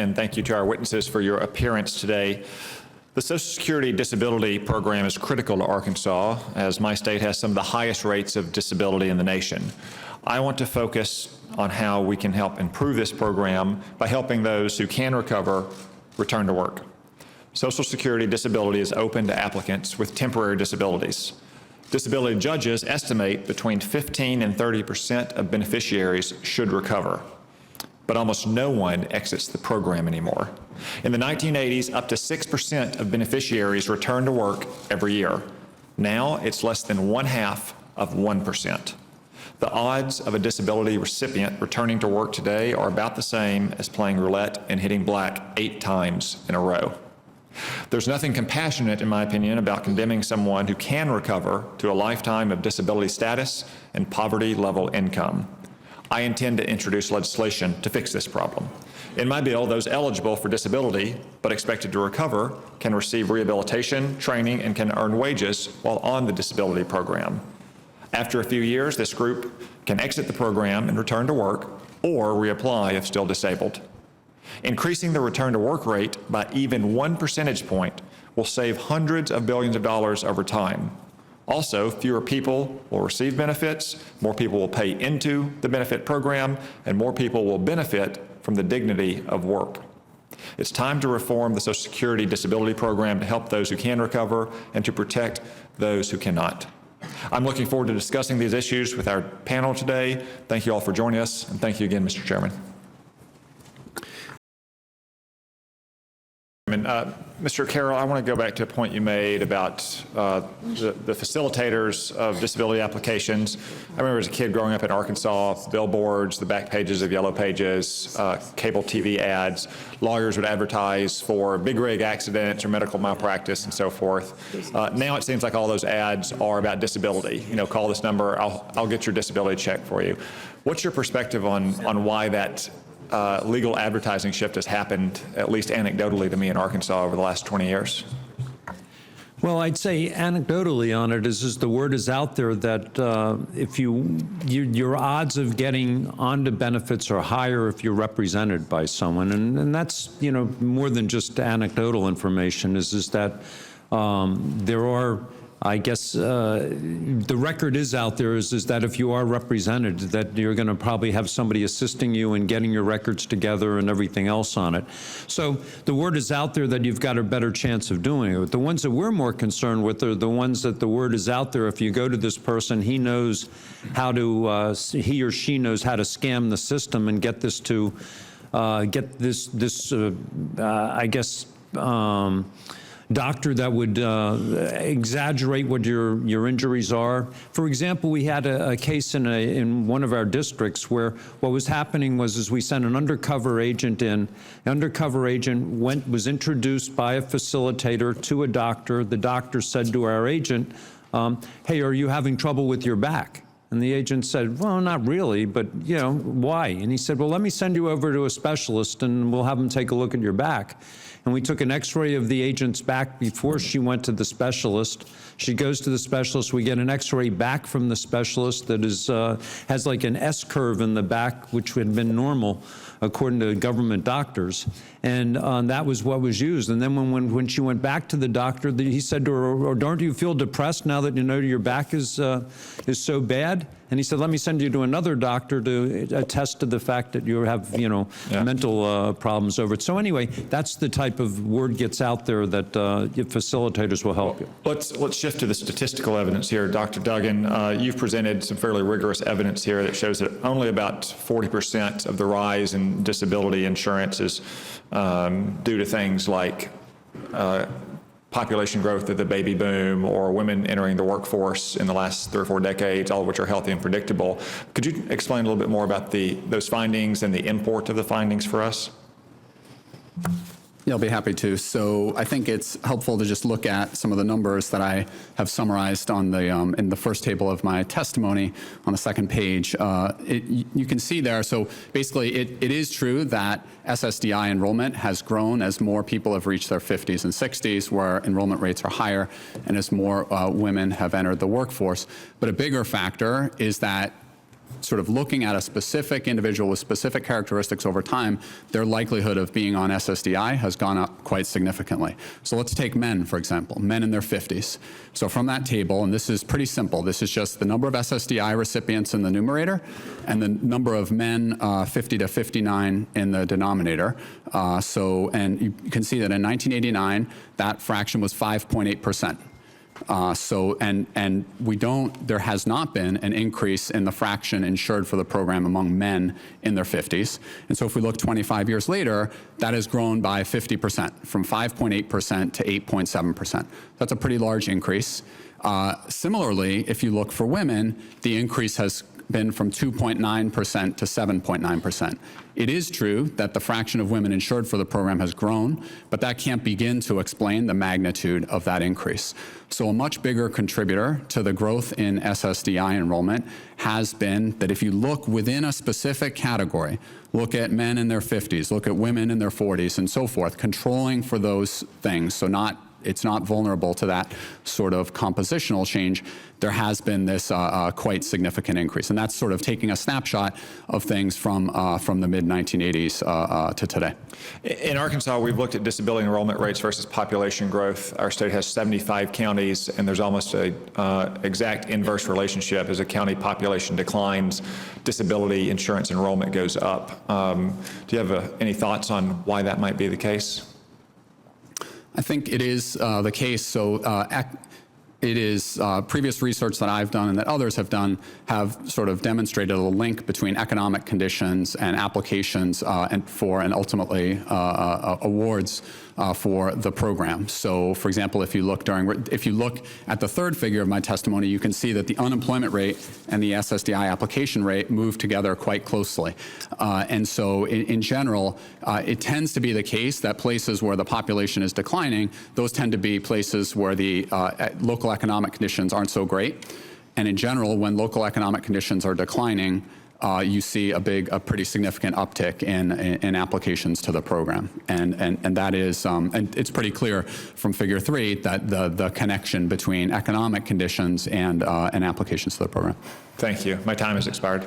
and thank you to our witnesses for your appearance today. The Social Security Disability Program is critical to Arkansas, as my state has some of the highest rates of disability in the nation. I want to focus on how we can help improve this program by helping those who can recover return to work. Social Security disability is open to applicants with temporary disabilities. Disability judges estimate between 15 and 30% of beneficiaries should recover, but almost no one exits the program anymore. In the 1980s, up to 6% of beneficiaries returned to work every year. Now it's less than 0.5%. The odds of a disability recipient returning to work today are about the same as playing roulette and hitting black 8 times in a row. There's nothing compassionate, in my opinion, about condemning someone who can recover to a lifetime of disability status and poverty-level income. I intend to introduce legislation to fix this problem. In my bill, those eligible for disability but expected to recover can receive rehabilitation, training, and can earn wages while on the disability program. After a few years, this group can exit the program and return to work or reapply if still disabled. Increasing the return to work rate by even 1 percentage point will save hundreds of billions of dollars over time. Also, fewer people will receive benefits, more people will pay into the benefit program, and more people will benefit from the dignity of work. It's time to reform the Social Security Disability Program to help those who can recover and to protect those who cannot. I'm looking forward to discussing these issues with our panel today. Thank you all for joining us, and thank you again, Mr. Chairman. Mr. Carroll, I want to go back to a point you made about the facilitators of disability applications. I remember as a kid growing up in Arkansas, billboards, the back pages of Yellow Pages, cable TV ads, lawyers would advertise for big rig accidents or medical malpractice and so forth. Now it seems like all those ads are about disability. You know, call this number, I'll get your disability check for you. What's your perspective on why that legal advertising shift has happened, at least anecdotally to me in Arkansas over the last 20 years? Well, I'd say anecdotally on it is the word is out there that if your odds of getting onto benefits are higher if you're represented by someone, and that's, you know, more than just anecdotal information, is that there are, I guess the record is out there is that if you are represented, that you're going to probably have somebody assisting you in getting your records together and everything else on it. So the word is out there that you've got a better chance of doing it. The ones that we're more concerned with are the ones that the word is out there. If you go to this person, he knows how to, he or she knows how to scam the system and get this to, get this I guess, doctor that would exaggerate what your injuries are. For example, we had a case in one of our districts where what was happening was we sent an undercover agent in. The undercover agent was introduced by a facilitator to a doctor. The doctor said to our agent, hey, are you having trouble with your back? And the agent said, well, not really, but, you know, why? And he said, well, let me send you over to a specialist and we'll have him take a look at your back. And we took an x-ray of the agent's back before she went to the specialist. She goes to the specialist. We get an x-ray back from the specialist that is has like an S-curve in the back, which had been normal according to government doctors. And that was what was used. And then when she went back to the doctor, he said to her, oh, don't you feel depressed now that you know your back is so bad? And he said, let me send you to another doctor to attest to the fact that you have, you know, mental problems over it. So anyway, that's the type of word gets out there that facilitators will help you. Let's shift to the statistical evidence here. Dr. Duggan, you've presented some fairly rigorous evidence here that shows that only about 40% of the rise in disability insurance is due to things like population growth of the baby boom or women entering the workforce in the last 3 or 4 decades, all of which are healthy and predictable. Could you explain a little bit more about those findings and the import of the findings for us? Yeah, I'll be happy to. So I think it's helpful to just look at some of the numbers that I have summarized on the in the first table of my testimony on the second page. You can see there, so basically it is true that SSDI enrollment has grown as more people have reached their 50s and 60s, where enrollment rates are higher, and as more women have entered the workforce. But a bigger factor is that sort of looking at a specific individual with specific characteristics over time, their likelihood of being on SSDI has gone up quite significantly. So let's take men, for example, men in their 50s. So from that table, and this is pretty simple, this is just the number of SSDI recipients in the numerator and the number of men 50 to 59 in the denominator. And you can see that in 1989, that fraction was 5.8%. There has not been an increase in the fraction insured for the program among men in their 50s. And so if we look 25 years later, that has grown by 50%, from 5.8% to 8.7%. That's a pretty large increase. Similarly, if you look for women, the increase has been from 2.9% to 7.9%. It is true that the fraction of women insured for the program has grown, but that can't begin to explain the magnitude of that increase. So a much bigger contributor to the growth in SSDI enrollment has been that if you look within a specific category, look at men in their 50s, look at women in their 40s, and so forth, controlling for those things, so it's not vulnerable to that sort of compositional change, there has been this quite significant increase. And that's sort of taking a snapshot of things from the mid-1980s to today. In Arkansas, we've looked at disability enrollment rates versus population growth. Our state has 75 counties, and there's almost a exact inverse relationship. As a county population declines, disability insurance enrollment goes up. Do you have any thoughts on why that might be the case? I think it is the case. So it is previous research that I've done and that others have done have sort of demonstrated a link between economic conditions and applications and ultimately awards for the program. So, for example, if you look at the third figure of my testimony, you can see that the unemployment rate and the SSDI application rate move together quite closely. And so, in general, it tends to be the case that places where the population is declining, those tend to be places where the local economic conditions aren't so great. And in general, when local economic conditions are declining, you see a pretty significant uptick in applications to the program, and that is, and it's pretty clear from Figure 3 that the connection between economic conditions and applications to the program. Thank you. My time has expired.